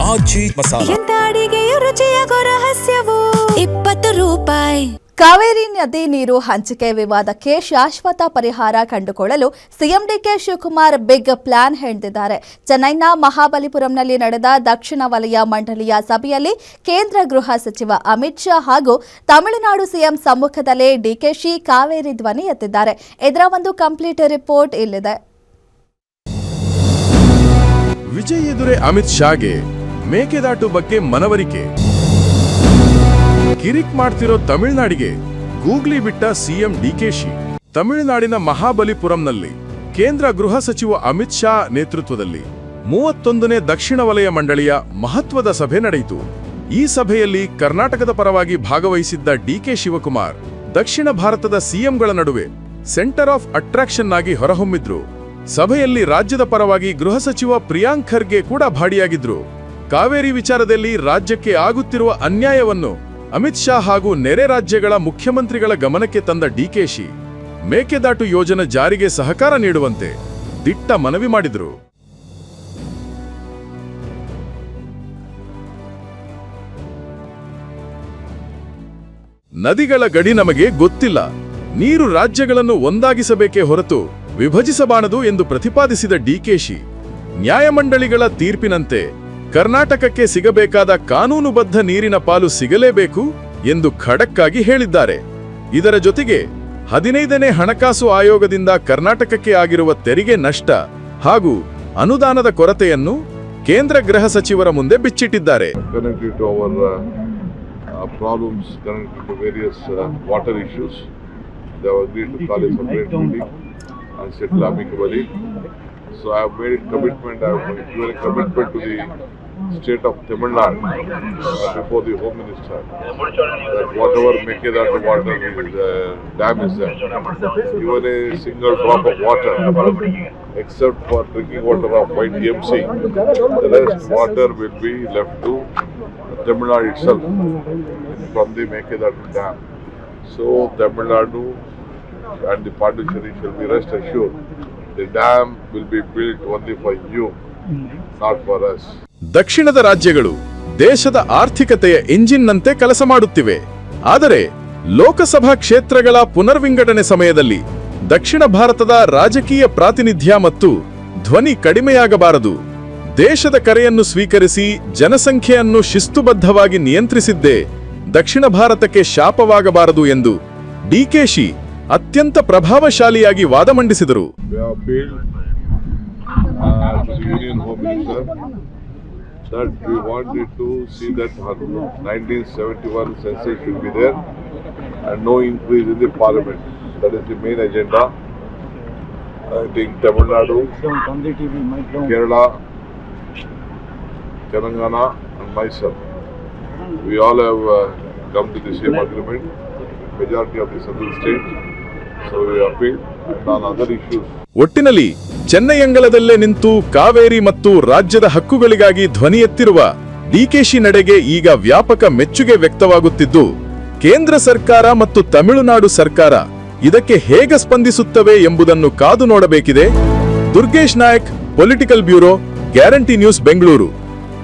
ಆಜಿ ಮಸಾಲ. ಎಂತ ಅಡಿಗೆಯ ರುಚಿಯಾಗೋ ರಹಸ್ಯವು 20 ರೂಪಾಯಿ. ಕಾವೇರಿ ನದಿ ನೀರು ಹಂಚಿಕೆ ವಿವಾದಕ್ಕೆ ಶಾಶ್ವತ ಪರಿಹಾರ ಕಂಡುಕೊಳ್ಳಲು CM DK Shivakumar big plan ಹೆಣೆದಿದ್ದಾರೆ. ಚೆನ್ನೈನ ಮಹಾಬಲಿಪುರಂನಲ್ಲಿ ನಡೆದ ದಕ್ಷಿಣ ವಲಯ ಮಂಡಳಿಯ ಸಭೆಯಲ್ಲಿ ಕೇಂದ್ರ ಗೃಹ ಸಚಿವ ಅಮಿತ್ ಶಾ ಹಾಗೂ ತಮಿಳುನಾಡು ಸಿಎಂ ಸಮ್ಮುಖದಲ್ಲೇ ಡಿಕೆಶಿ ಕಾವೇರಿ ಧ್ವನಿ ಎತ್ತಿದ್ದಾರೆ. ಇದರ ಒಂದು ಕಂಪ್ಲೀಟ್ ರಿಪೋರ್ಟ್ ಇಲ್ಲಿದೆ. ವಿಜಯ್ ಎದುರೇ ಅಮಿತ್ ಶಾಗೆ ಮೇಕೆದಾಟು ಬಗ್ಗೆ ಮನವರಿಕೆ. ಕಿರಿಕ್ ಮಾಡ್ತಿರೋ ತಮಿಳುನಾಡಿಗೆ ಗೂಗ್ಲಿ ಬಿಟ್ಟ ಸಿಎಂ ಡಿಕೆಶಿ. ತಮಿಳುನಾಡಿನ ಮಹಾಬಲಿಪುರಂನಲ್ಲಿ ಕೇಂದ್ರ ಗೃಹ ಸಚಿವ ಅಮಿತ್ ಶಾ ನೇತೃತ್ವದಲ್ಲಿ 31ನೇ ದಕ್ಷಿಣ ವಲಯ ಮಂಡಳಿಯ ಮಹತ್ವದ ಸಭೆ ನಡೆಯಿತು. ಈ ಸಭೆಯಲ್ಲಿ ಕರ್ನಾಟಕದ ಪರವಾಗಿ ಭಾಗವಹಿಸಿದ್ದ ಡಿಕೆ ಶಿವಕುಮಾರ್ ದಕ್ಷಿಣ ಭಾರತದ ಸಿಎಂಗಳ ನಡುವೆ ಸೆಂಟರ್ ಆಫ್ ಅಟ್ರಾಕ್ಷನ್ ಆಗಿ ಹೊರಹೊಮ್ಮಿದ್ರು. ಸಭೆಯಲ್ಲಿ ರಾಜ್ಯದ ಪರವಾಗಿ ಗೃಹ ಸಚಿವ ಪ್ರಿಯಾಂಕ್ ಖರ್ಗೆ ಕೂಡ ಭಾಗಿಯಾಗಿದ್ರು. ಕಾವೇರಿ ವಿಚಾರದಲ್ಲಿ ರಾಜ್ಯಕ್ಕೆ ಆಗುತ್ತಿರುವ ಅನ್ಯಾಯವನ್ನು ಅಮಿತ್ ಶಾ ಹಾಗೂ ನೆರೆ ರಾಜ್ಯಗಳ ಮುಖ್ಯಮಂತ್ರಿಗಳ ಗಮನಕ್ಕೆ ತಂದ ಡಿಕೆಶಿ ಮೇಕೆದಾಟು ಯೋಜನೆ ಜಾರಿಗೆ ಸಹಕಾರ ನೀಡುವಂತೆ ದಿಟ್ಟ ಮನವಿ ಮಾಡಿದರು. ನದಿಗಳ ಗಡಿ ನಮಗೆ ಗೊತ್ತಿಲ್ಲ, ನೀರು ರಾಜ್ಯಗಳನ್ನು ಒಂದಾಗಿಸಬೇಕೇ ಹೊರತು ವಿಭಜಿಸಬಾರದು ಎಂದು ಪ್ರತಿಪಾದಿಸಿದ ಡಿಕೆಶಿ ನ್ಯಾಯಮಂಡಳಿಗಳ ತೀರ್ಪಿನಂತೆ ಕರ್ನಾಟಕಕ್ಕೆ ಸಿಗಬೇಕಾದ ಕಾನೂನುಬದ್ಧ ನೀರಿನ ಪಾಲು ಸಿಗಲೇಬೇಕು ಎಂದು ಖಡಕ್ಕಾಗಿ ಹೇಳಿದ್ದಾರೆ. ಇದರ ಜೊತೆಗೆ 15ನೇ ಹಣಕಾಸು ಆಯೋಗದಿಂದ ಕರ್ನಾಟಕಕ್ಕೆ ಆಗಿರುವ ತೆರಿಗೆ ನಷ್ಟ ಹಾಗೂ ಅನುದಾನದ ಕೊರತೆಯನ್ನು ಕೇಂದ್ರ ಗೃಹ ಸಚಿವರ ಮುಂದೆ ಬಿಚ್ಚಿಟ್ಟಿದ್ದಾರೆ. So I have made a commitment, I have given a commitment to the state of Tamil Nadu before the Home Minister that whatever Mekedatu water dam is there, even a single drop of water except for drinking water of YTMC, the rest water will be left to Tamil Nadu itself from the Mekedatu dam. So Tamil Nadu and the Pondicherry shall be rest assured the dam will be built only for you, not for us. ದಕ್ಷಿಣದ ರಾಜ್ಯಗಳು ದೇಶದ ಆರ್ಥಿಕತೆಯ ಎಂಜಿನ್ನಂತೆ ಕೆಲಸ ಮಾಡುತ್ತಿವೆ. ಆದರೆ ಲೋಕಸಭಾ ಕ್ಷೇತ್ರಗಳ ಪುನರ್ವಿಂಗಡಣೆ ಸಮಯದಲ್ಲಿ ದಕ್ಷಿಣ ಭಾರತದ ರಾಜಕೀಯ ಪ್ರಾತಿನಿಧ್ಯ ಮತ್ತು ಧ್ವನಿ ಕಡಿಮೆಯಾಗಬಾರದು. ದೇಶದ ಕರೆಯನ್ನು ಸ್ವೀಕರಿಸಿ ಜನಸಂಖ್ಯೆಯನ್ನು ಶಿಸ್ತುಬದ್ಧವಾಗಿ ನಿಯಂತ್ರಿಸಿದ್ದೇ ದಕ್ಷಿಣ ಭಾರತಕ್ಕೆ ಶಾಪವಾಗಬಾರದು ಎಂದು ಡಿಕೆಶಿ ಅತ್ಯಂತ ಪ್ರಭಾವಶಾಲಿಯಾಗಿ ವಾದ ಮಂಡಿಸಿದರು. That we wanted to see that 1971 census should be there and no increase in the parliament. That is the main agenda. I think Tamil Nadu, Kerala, Telangana and myself, we all have come to the same agreement, majority of the southern states. So we appeal and on other issues. ಒಟ್ಟಿನಲ್ಲಿ ಚೆನ್ನೈ ಅಂಗಳದಲ್ಲೇ ನಿಂತು ಕಾವೇರಿ ಮತ್ತು ರಾಜ್ಯದ ಹಕ್ಕುಗಳಿಗಾಗಿ ಧ್ವನಿ ಎತ್ತಿರುವ ಡಿಕೆಶಿ ನಡೆಗೆ ಈಗ ವ್ಯಾಪಕ ಮೆಚ್ಚುಗೆ ವ್ಯಕ್ತವಾಗುತ್ತಿದ್ದು, ಕೇಂದ್ರ ಸರ್ಕಾರ ಮತ್ತು ತಮಿಳುನಾಡು ಸರ್ಕಾರ ಇದಕ್ಕೆ ಹೇಗೆ ಸ್ಪಂದಿಸುತ್ತವೆ ಎಂಬುದನ್ನು ಕಾದು ನೋಡಬೇಕಿದೆ. Durgesh Nayak, political bureau, guarantee news, Bengaluru.